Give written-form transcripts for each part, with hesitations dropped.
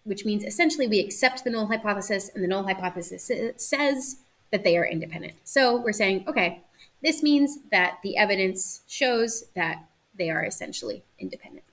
which means essentially we accept the null hypothesis, and the null hypothesis says that they are independent. So we're saying, okay, this means that the evidence shows that they are essentially independent.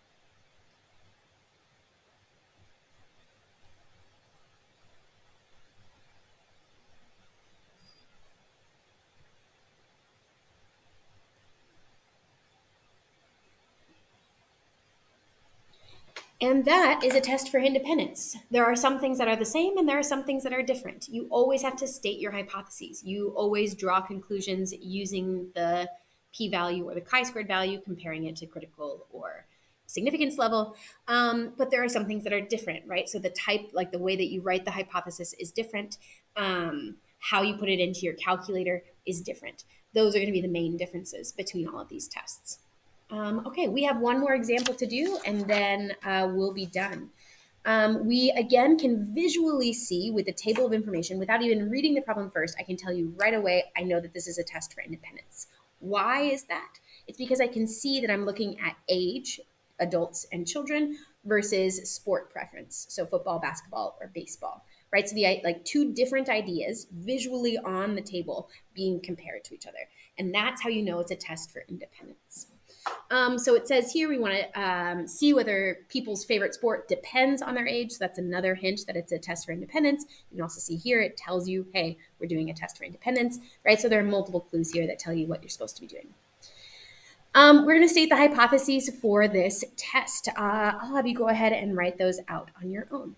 And that is a test for independence. There are some things that are the same and there are some things that are different. You always have to state your hypotheses. You always draw conclusions using the p-value or the chi-squared value, comparing it to critical or significance level. But there are some things that are different, right? So the type, like the way that you write the hypothesis is different. How you put it into your calculator is different. Those are going to be the main differences between all of these tests. Okay, we have one more example to do, and then we'll be done. We, again, can visually see with the table of information, without even reading the problem first, I can tell you right away, I know that this is a test for independence. Why is that? It's because I can see that I'm looking at age, adults and children, versus sport preference, so football, basketball, or baseball, right? So the like two different ideas visually on the table being compared to each other. And that's how you know it's a test for independence. So it says here we want to see whether people's favorite sport depends on their age. So that's another hint that it's a test for independence. You can also see here it tells you, hey, we're doing a test for independence, right? So there are multiple clues here that tell you what you're supposed to be doing. We're going to state the hypotheses for this test. I'll have you go ahead and write those out on your own.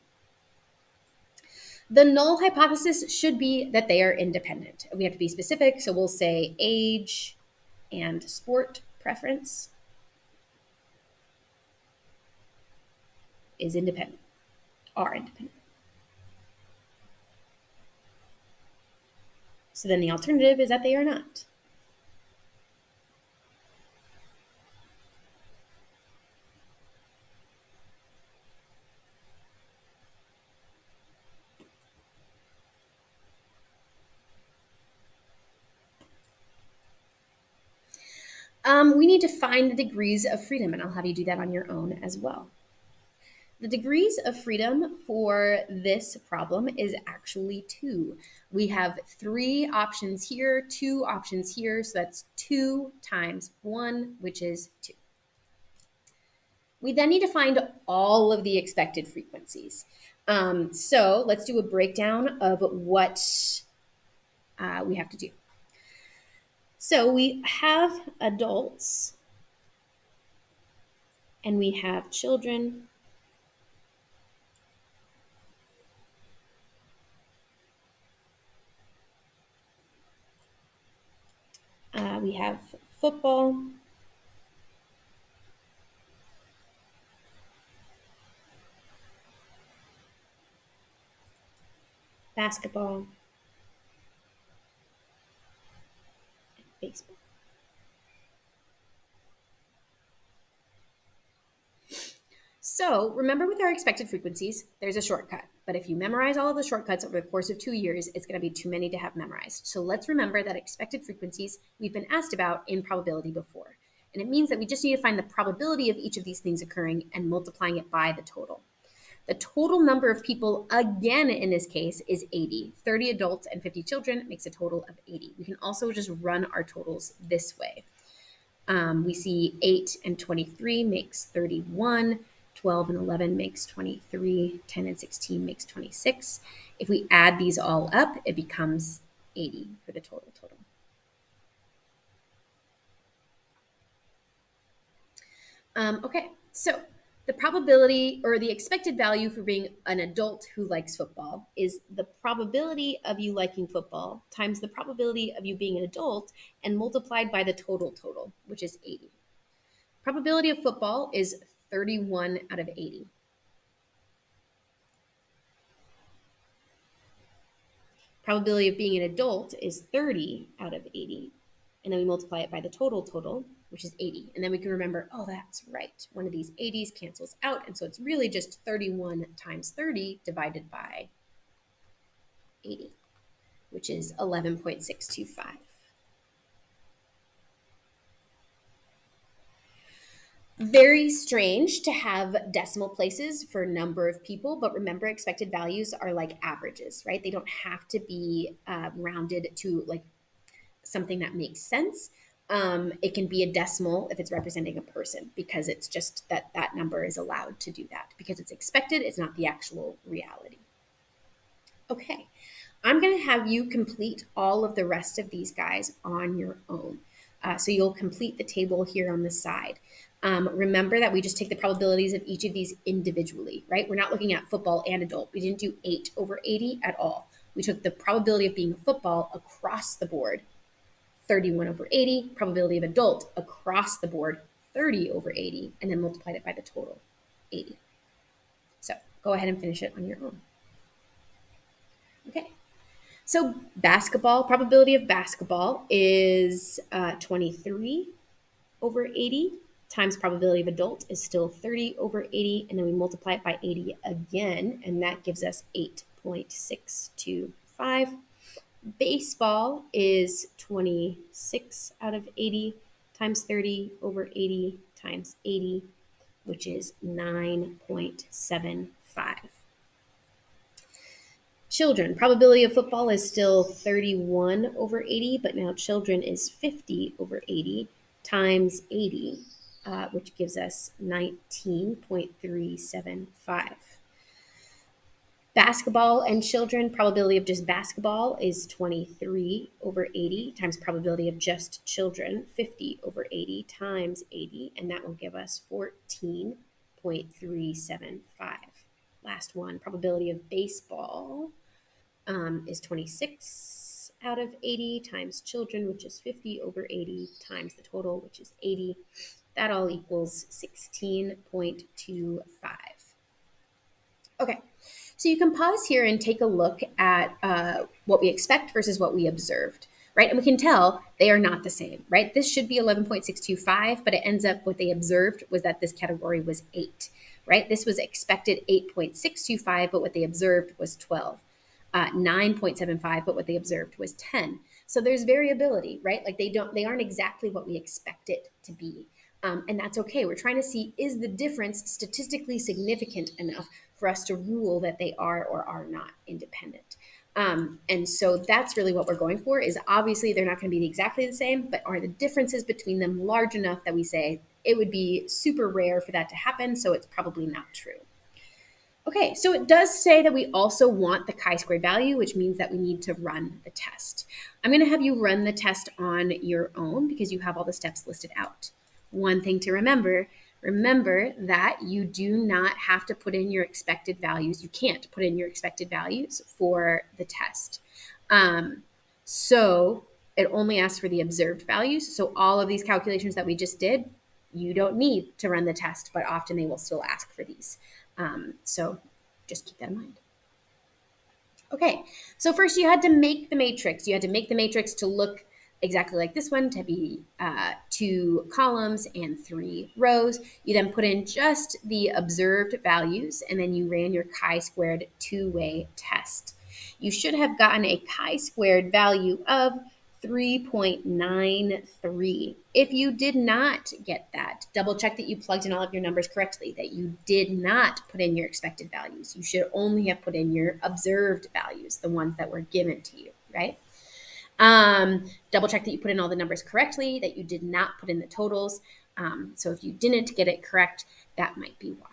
The null hypothesis should be that they are independent. We have to be specific, so we'll say age and sport preference is independent, are independent. So then the alternative is that they are not. We need to find the degrees of freedom, and I'll have you do that on your own as well. The degrees of freedom for this problem is actually 2. We have 3 options here, 2 options here, so that's 2 times 1, which is 2. We then need to find all of the expected frequencies. So let's do a breakdown of what we have to do. So we have adults and we have children. We have football. Basketball. Baseball. So remember, with our expected frequencies, there's a shortcut. But if you memorize all of the shortcuts over the course of 2 years, it's going to be too many to have memorized. So let's remember that expected frequencies we've been asked about in probability before. And it means that we just need to find the probability of each of these things occurring and multiplying it by the total. The total number of people, again, in this case, is 80. 30 adults and 50 children makes a total of 80. We can also just run our totals this way. We see 8 and 23 makes 31. 12 and 11 makes 23, 10 and 16 makes 26. If we add these all up, it becomes 80 for the total. Okay, so the probability or the expected value for being an adult who likes football is the probability of you liking football times the probability of you being an adult and multiplied by the total, which is 80. Probability of football is 31 out of 80. Probability of being an adult is 30 out of 80. And then we multiply it by the total, which is 80. And then we can remember, oh, that's right. One of these 80s cancels out. And so it's really just 31 times 30 divided by 80, which is 11.625. Very strange to have decimal places for number of people, but remember expected values are like averages, right? They don't have to be rounded to like something that makes sense. It can be a decimal if it's representing a person because it's just that that number is allowed to do that because it's expected, it's not the actual reality. Okay, I'm going to have you complete all of the rest of these guys on your own. So you'll complete the table here on the side. Remember that we just take the probabilities of each of these individually, right? We're not looking at football and adult. We didn't do 8 over 80 at all. We took the probability of being a football across the board, 31 over 80, probability of adult across the board, 30 over 80, and then multiplied it by the total, 80. So go ahead and finish it on your own. Okay. So basketball, probability of basketball is 23 over 80 times probability of adult is still 30 over 80. And then we multiply it by 80 again, and that gives us 8.625. Baseball is 26 out of 80 times 30 over 80 times 80, which is 9.75. Children, probability of football is still 31 over 80, but now children is 50 over 80 times 80, which gives us 19.375. Basketball and children, probability of just basketball is 23 over 80 times probability of just children, 50 over 80 times 80, and that will give us 14.375. Last one, probability of baseball is 26 out of 80 times children, which is 50 over 80 times the total, which is 80. That all equals 16.25. Okay, so you can pause here and take a look at what we expect versus what we observed, right? And we can tell they are not the same, right? This should be 11.625, but it ends up what they observed was that this category was 8, right? This was expected 8.625, but what they observed was 12. 9.75, but what they observed was 10. So there's variability, right? Like they aren't exactly what we expect it to be. And that's okay. We're trying to see, is the difference statistically significant enough for us to rule that they are or are not independent? And so that's really what we're going for, is obviously they're not going to be exactly the same, but are the differences between them large enough that we say it would be super rare for that to happen, so it's probably not true. Okay, so it does say that we also want the chi-square value, which means that we need to run the test. I'm going to have you run the test on your own because you have all the steps listed out. One thing to remember that you do not have to put in your expected values. You can't put in your expected values for the test. So it only asks for the observed values. So all of these calculations that we just did, you don't need to run the test, but often they will still ask for these. So just keep that in mind. Okay, so first you had to make the matrix. You had to make the matrix to look exactly like this one, to be 2 columns and 3 rows. You then put in just the observed values, and then you ran your chi-squared two-way test. You should have gotten a chi-squared value of 3.93. If you did not get that, double check that you plugged in all of your numbers correctly, that you did not put in your expected values. You should only have put in your observed values, the ones that were given to you, right? Double check that you put in all the numbers correctly, that you did not put in the totals. So if you didn't get it correct, that might be why.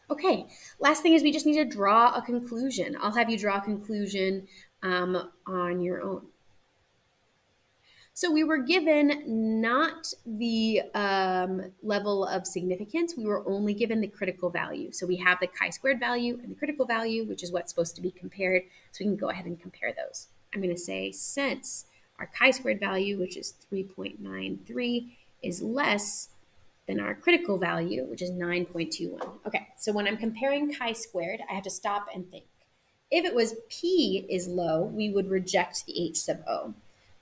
Okay, last thing is we just need to draw a conclusion. I'll have you draw a conclusion on your own. So we were given not the level of significance, we were only given the critical value. So we have the chi-squared value and the critical value, which is what's supposed to be compared. So we can go ahead and compare those. I'm going to say since our chi-squared value, which is 3.93, is less than our critical value, which is 9.21. Okay, so when I'm comparing chi-squared, I have to stop and think. If it was p is low, we would reject the h sub o.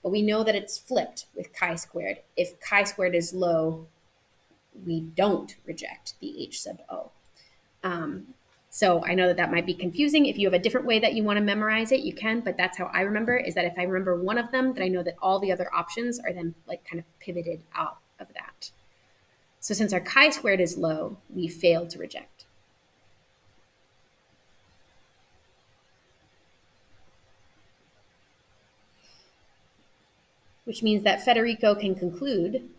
But we know that it's flipped with chi-squared. If chi-squared is low, we don't reject the h sub o. So I know that that might be confusing. If you have a different way that you want to memorize it, you can, but that's how I remember, is that if I remember one of them, then I know that all the other options are then like kind of pivoted out of that. So since our chi-squared is low, we fail to reject. Which means that Federico can conclude,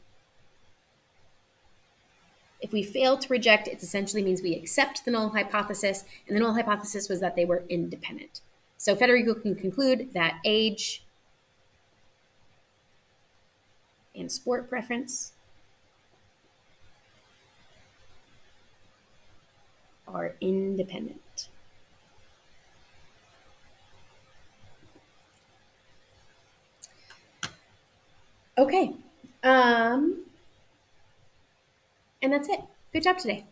if we fail to reject, it essentially means we accept the null hypothesis, and the null hypothesis was that they were independent. So Federico can conclude that age and sport preference are independent. Okay. And that's it. Good job today.